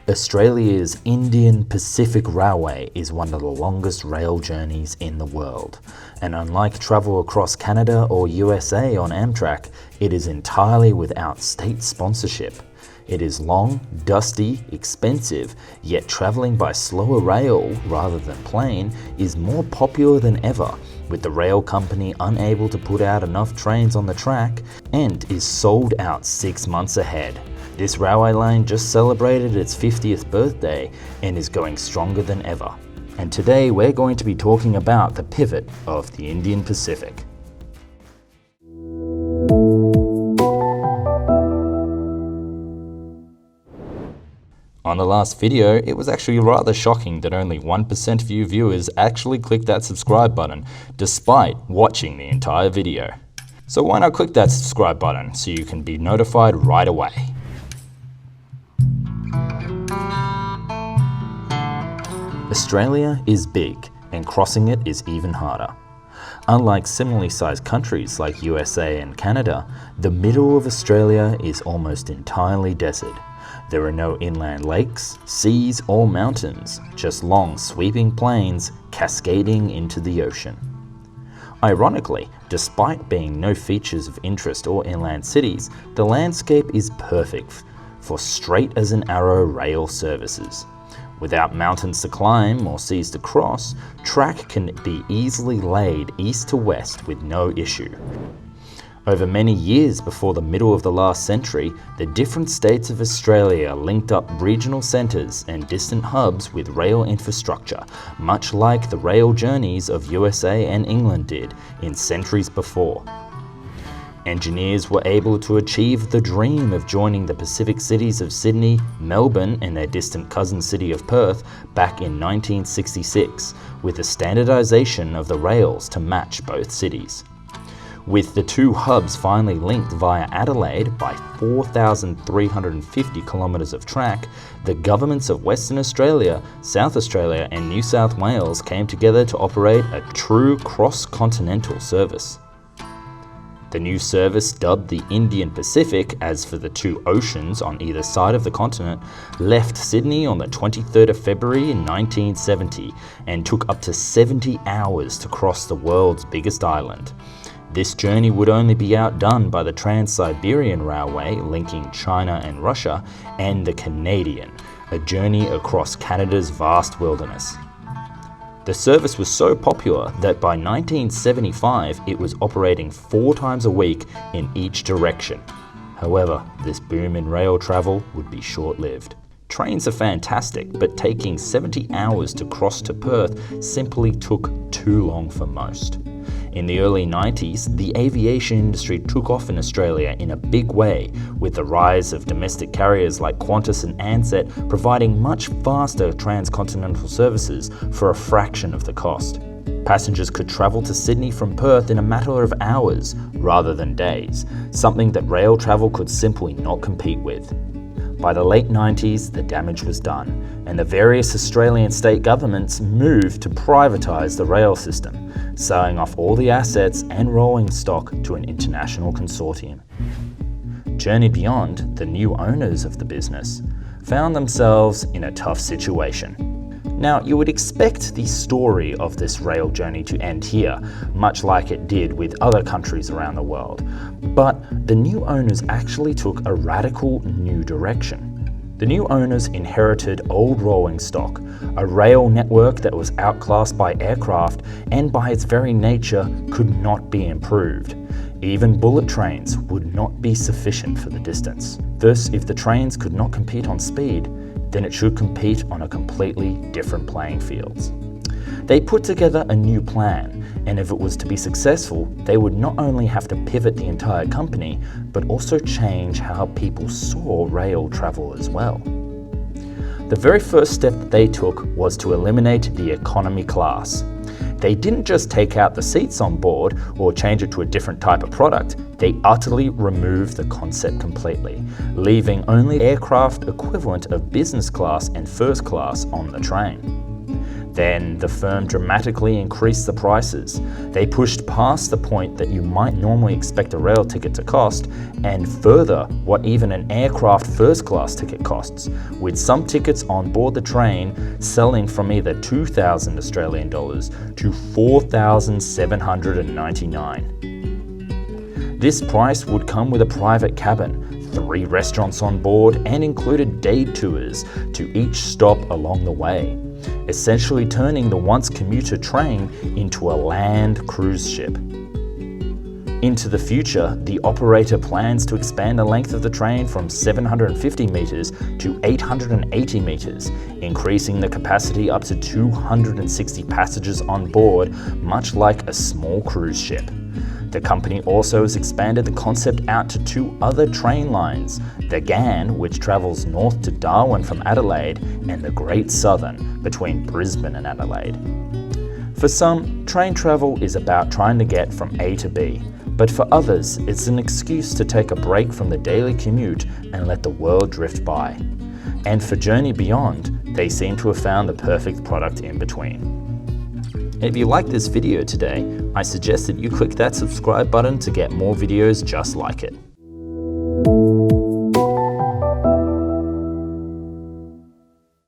Australia's Indian Pacific Railway is one of the longest rail journeys in the world, and unlike travel across Canada or USA on Amtrak, it is entirely without state sponsorship. It is long, dusty, expensive, yet travelling by slower rail rather than plane is more popular than ever, with the rail company unable to put out enough trains on the track and is sold out 6 months ahead. This railway line just celebrated its 50th birthday and is going stronger than ever. And today we're going to be talking about the PIVIOT of the Indian Pacific. On the last video, it was actually rather shocking that only 1% of you viewers actually clicked that subscribe button, despite watching the entire video. So why not click that subscribe button so you can be notified right away? Australia is big, and crossing it is even harder. Unlike similarly sized countries like USA and Canada, the middle of Australia is almost entirely desert. There are no inland lakes, seas, or mountains, just long sweeping plains cascading into the ocean. Ironically, despite being no features of interest or inland cities, the landscape is perfect for straight as an arrow rail services. Without mountains to climb or seas to cross, track can be easily laid east to west with no issue. Over many years before the middle of the last century, the different states of Australia linked up regional centres and distant hubs with rail infrastructure, much like the rail journeys of USA and England did in centuries before. Engineers were able to achieve the dream of joining the Pacific cities of Sydney, Melbourne, and their distant cousin city of Perth back in 1966, with the standardisation of the rails to match both cities. With the two hubs finally linked via Adelaide by 4,350 kilometres of track, the governments of Western Australia, South Australia and New South Wales came together to operate a true cross-continental service. The new service, dubbed the Indian Pacific, as for the two oceans on either side of the continent, left Sydney on the 23rd of February in 1970 and took up to 70 hours to cross the world's biggest island. This journey would only be outdone by the Trans-Siberian Railway linking China and Russia, and the Canadian, a journey across Canada's vast wilderness. The service was so popular that by 1975 it was operating 4 times a week in each direction. However, this boom in rail travel would be short-lived. Trains are fantastic, but taking 70 hours to cross to Perth simply took too long for most. In the early 90s, the aviation industry took off in Australia in a big way, with the rise of domestic carriers like Qantas and Ansett providing much faster transcontinental services for a fraction of the cost. Passengers could travel to Sydney from Perth in a matter of hours rather than days, something that rail travel could simply not compete with. By the late 90s, the damage was done, and the various Australian state governments moved to privatise the rail system, selling off all the assets and rolling stock to an international consortium. Journey Beyond, the new owners of the business, found themselves in a tough situation. Now, you would expect the story of this rail journey to end here, much like it did with other countries around the world. But the new owners actually took a radical new direction. The new owners inherited old rolling stock, a rail network that was outclassed by aircraft and by its very nature could not be improved. Even bullet trains would not be sufficient for the distance. Thus, if the trains could not compete on speed, then it should compete on a completely different playing fields. They put together a new plan, and if it was to be successful, they would not only have to pivot the entire company, but also change how people saw rail travel as well. The very first step that they took was to eliminate the economy class. They didn't just take out the seats on board or change it to a different type of product, they utterly removed the concept completely, leaving only aircraft equivalent of business class and first class on the train. Then the firm dramatically increased the prices. They pushed past the point that you might normally expect a rail ticket to cost, and further what even an aircraft first class ticket costs, with some tickets on board the train selling from either 2,000 Australian dollars to 4,799. This price would come with a private cabin, 3 restaurants on board, and included day tours to each stop along the way, essentially turning the once commuter train into a land cruise ship. Into the future, the operator plans to expand the length of the train from 750 metres to 880 metres, increasing the capacity up to 260 passengers on board, much like a small cruise ship. The company also has expanded the concept out to 2 other train lines, the GAN, which travels north to Darwin from Adelaide, and the Great Southern, between Brisbane and Adelaide. For some, train travel is about trying to get from A to B, but for others, it's an excuse to take a break from the daily commute and let the world drift by. And for Journey Beyond, they seem to have found the perfect product in between. If you liked this video today, I suggest that you click that subscribe button to get more videos just like it.